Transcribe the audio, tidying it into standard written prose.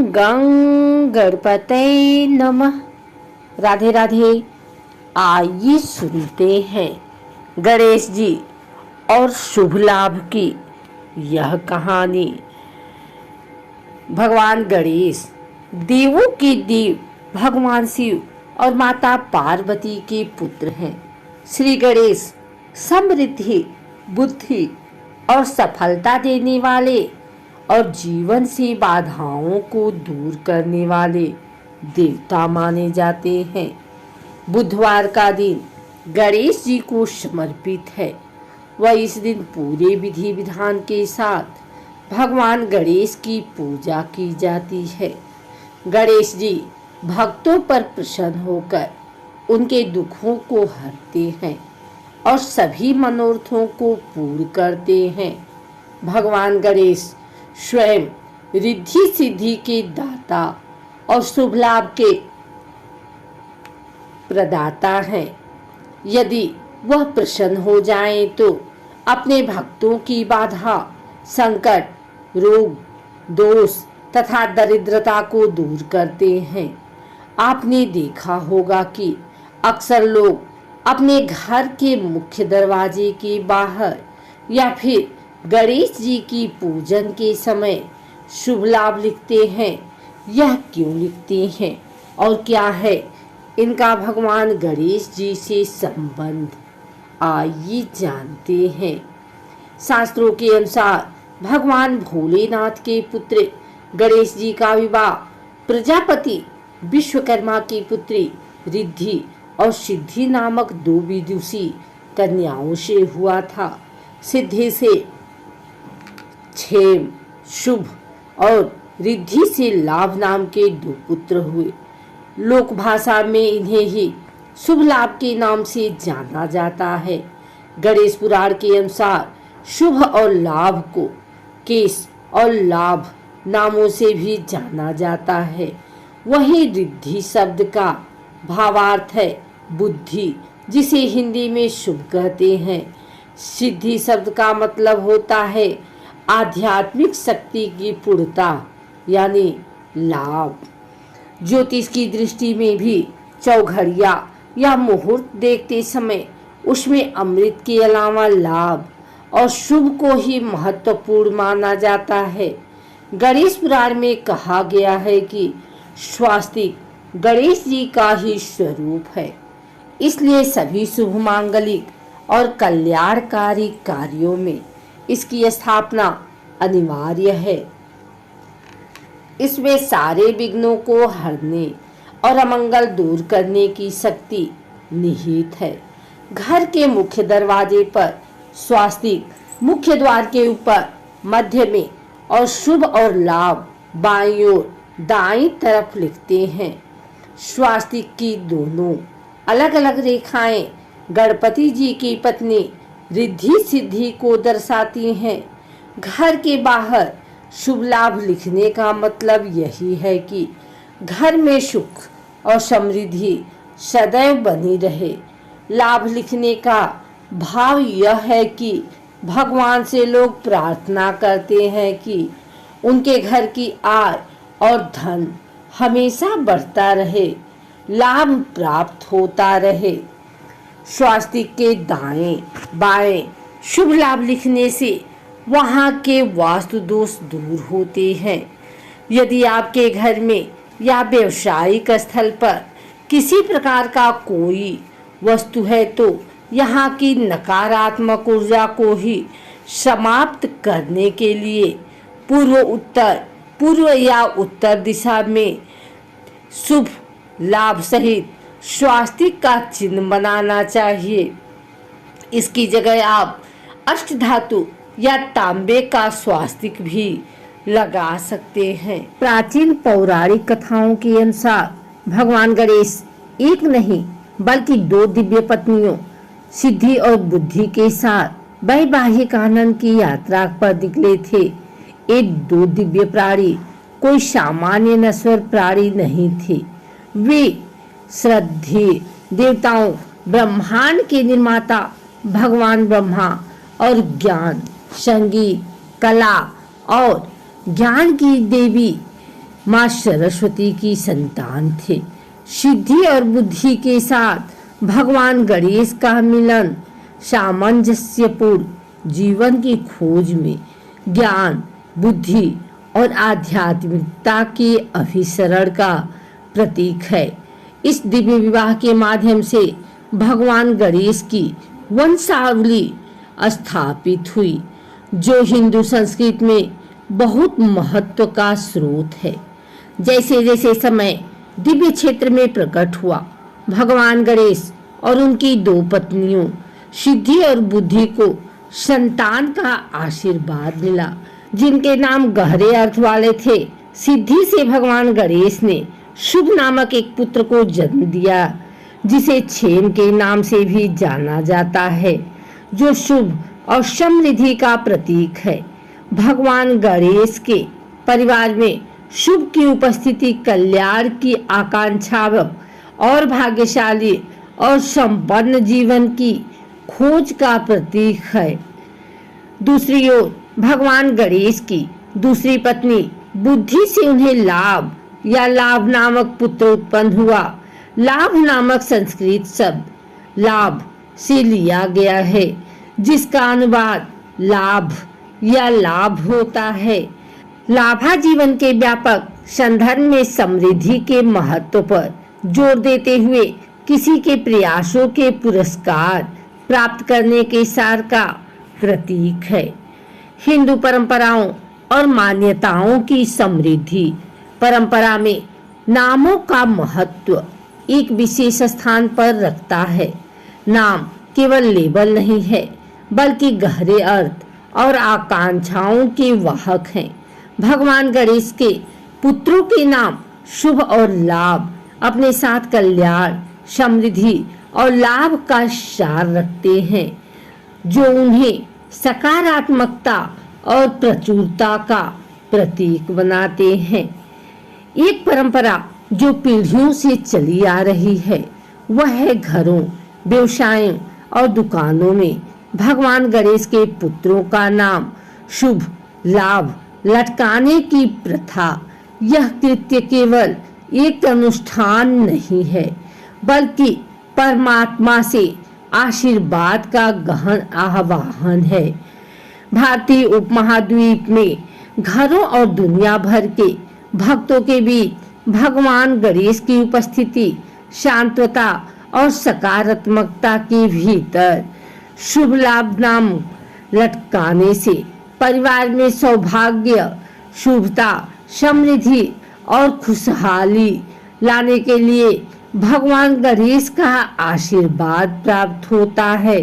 गं गणपते नमः। राधे राधे। आइए सुनते हैं गणेश जी और शुभ लाभ की यह कहानी। भगवान गणेश देवों के देव भगवान शिव और माता पार्वती के पुत्र हैं। श्री गणेश समृद्धि, बुद्धि और सफलता देने वाले और जीवन से बाधाओं को दूर करने वाले देवता माने जाते हैं। बुधवार का दिन गणेश जी को समर्पित है। वह इस दिन पूरे विधि विधान के साथ भगवान गणेश की पूजा की जाती है। गणेश जी भक्तों पर प्रसन्न होकर उनके दुखों को हरते हैं और सभी मनोरथों को पूर्ण करते हैं। भगवान गणेश स्वयं रिद्धि सिद्धि के दाता और शुभ लाभ के प्रदाता हैं। यदि वह प्रसन्न हो जाएं तो अपने भक्तों की बाधा, संकट, रोग, दोष तथा दरिद्रता को दूर करते हैं। आपने देखा होगा कि अक्सर लोग अपने घर के मुख्य दरवाजे के बाहर या फिर गणेश जी की पूजन के समय शुभ लाभ लिखते हैं। यह क्यों लिखते हैं और क्या है इनका भगवान गणेश जी से संबंध, आइए जानते हैं। शास्त्रों के अनुसार भगवान भोलेनाथ के पुत्र गणेश जी का विवाह प्रजापति विश्वकर्मा की पुत्री रिद्धि और सिद्धि नामक दो विदुषी कन्याओं से हुआ था। सिद्धि से क्षेम, शुभ और रिद्धि से लाभ नाम के दो पुत्र हुए। लोक भाषा में इन्हें ही शुभ लाभ के नाम से जाना जाता है। गणेश पुराण के अनुसार शुभ और लाभ को केश और लाभ नामों से भी जाना जाता है। वही रिद्धि शब्द का भावार्थ है बुद्धि, जिसे हिंदी में शुभ कहते हैं। सिद्धि शब्द का मतलब होता है आध्यात्मिक शक्ति की पूर्णता यानी लाभ। ज्योतिष की दृष्टि में भी चौघड़िया या मुहूर्त देखते समय उसमें अमृत के अलावा लाभ और शुभ को ही महत्वपूर्ण माना जाता है। गणेश पुराण में कहा गया है कि स्वास्तिक गणेश जी का ही स्वरूप है, इसलिए सभी शुभ मांगलिक और कल्याणकारी कार्यों में इसकी स्थापना अनिवार्य है। इसमें सारे विघ्नों को हरने और अमंगल दूर करने की शक्ति निहित है। घर के मुख्य दरवाजे पर स्वास्तिक मुख्य द्वार के ऊपर, मध्य में और शुभ और लाभ बाईं ओर दाईं तरफ लिखते हैं। स्वास्तिक की दोनों अलग अलग रेखाएं गणपति जी की पत्नी रिद्धि सिद्धि को दर्शाती हैं। घर के बाहर शुभ लाभ लिखने का मतलब यही है कि घर में सुख और समृद्धि सदैव बनी रहे। लाभ लिखने का भाव यह है कि भगवान से लोग प्रार्थना करते हैं कि उनके घर की आय और धन हमेशा बढ़ता रहे, लाभ प्राप्त होता रहे। स्वास्तिक के दाएं बाएं शुभ लाभ लिखने से वहाँ के वास्तु दोष दूर होते हैं। यदि आपके घर में या व्यवसायिक स्थल पर किसी प्रकार का कोई वस्तु है तो यहाँ की नकारात्मक ऊर्जा को ही समाप्त करने के लिए पूर्व या उत्तर दिशा में शुभ लाभ सहित स्वास्तिक का चिन्ह बनाना चाहिए। इसकी जगह आप अष्ट धातु या तांबे का स्वास्तिक भी लगा सकते हैं। प्राचीन पौराणिक कथाओं के अनुसार भगवान गणेश एक नहीं बल्कि दो दिव्य पत्नियों सिद्धि और बुद्धि के साथ वैवाहिक आनंद की यात्रा पर निकले थे। ये दो दिव्य प्राणी कोई सामान्य नश्वर प्राणी नहीं थे। वे श्रद्धेय देवताओं ब्रह्मांड के निर्माता भगवान ब्रह्मा और ज्ञान, संगीत, कला और ज्ञान की देवी माँ सरस्वती की संतान थे। सिद्धि और बुद्धि के साथ भगवान गणेश का मिलन सामंजस्यपूर्ण जीवन की खोज में ज्ञान, बुद्धि और आध्यात्मिकता के अभिसरण का प्रतीक है। इस दिव्य विवाह के माध्यम से भगवान गणेश की वंशावली स्थापित हुई, जो हिंदू संस्कृति में बहुत महत्व का स्रोत है। जैसे जैसे समय दिव्य क्षेत्र में प्रकट हुआ, भगवान गणेश और उनकी दो पत्नियों सिद्धि और बुद्धि को संतान का आशीर्वाद मिला, जिनके नाम गहरे अर्थ वाले थे। सिद्धि से भगवान गणेश ने शुभ नामक एक पुत्र को जन्म दिया, जिसे क्षेम के नाम से भी जाना जाता है, जो शुभ और समृद्धि का प्रतीक है। भगवान गणेश के परिवार में शुभ की उपस्थिति कल्याण की आकांक्षा और भाग्यशाली और संपन्न जीवन की खोज का प्रतीक है। दूसरी ओर भगवान गणेश की दूसरी पत्नी बुद्धि से उन्हें लाभ या लाभ नामक पुत्र उत्पन्न हुआ। लाभ नामक संस्कृत शब्द लाभ से लिया गया है, जिसका अनुवाद लाभ या लाभ होता है। लाभा जीवन के व्यापक संदर्भ में समृद्धि के महत्व पर जोर देते हुए किसी के प्रयासों के पुरस्कार प्राप्त करने के सार का प्रतीक है। हिंदू परंपराओं और मान्यताओं की समृद्धि परंपरा में नामों का महत्व एक विशेष स्थान पर रखता है। नाम केवल लेबल नहीं है, बल्कि गहरे अर्थ और आकांक्षाओं के वाहक हैं। भगवान गणेश के पुत्रों के नाम शुभ और लाभ अपने साथ कल्याण, समृद्धि और लाभ का सार रखते हैं, जो उन्हें सकारात्मकता और प्रचुरता का प्रतीक बनाते हैं। एक परंपरा जो पीढ़ियों से चली आ रही है, वह है घरों, व्यवसायों और दुकानों में भगवान गणेश के पुत्रों का नाम शुभ लाभ लटकाने की प्रथा। यह कृत्य केवल एक अनुष्ठान नहीं है, बल्कि परमात्मा से आशीर्वाद का गहन आह्वान है। भारतीय उपमहाद्वीप में घरों और दुनिया भर के भक्तों के बीच भगवान गणेश की उपस्थिति शांतता और सकारात्मकता के भीतर शुभ लाभ नाम लटकाने से परिवार में सौभाग्य, शुभता, समृद्धि और खुशहाली लाने के लिए भगवान गणेश का आशीर्वाद प्राप्त होता है।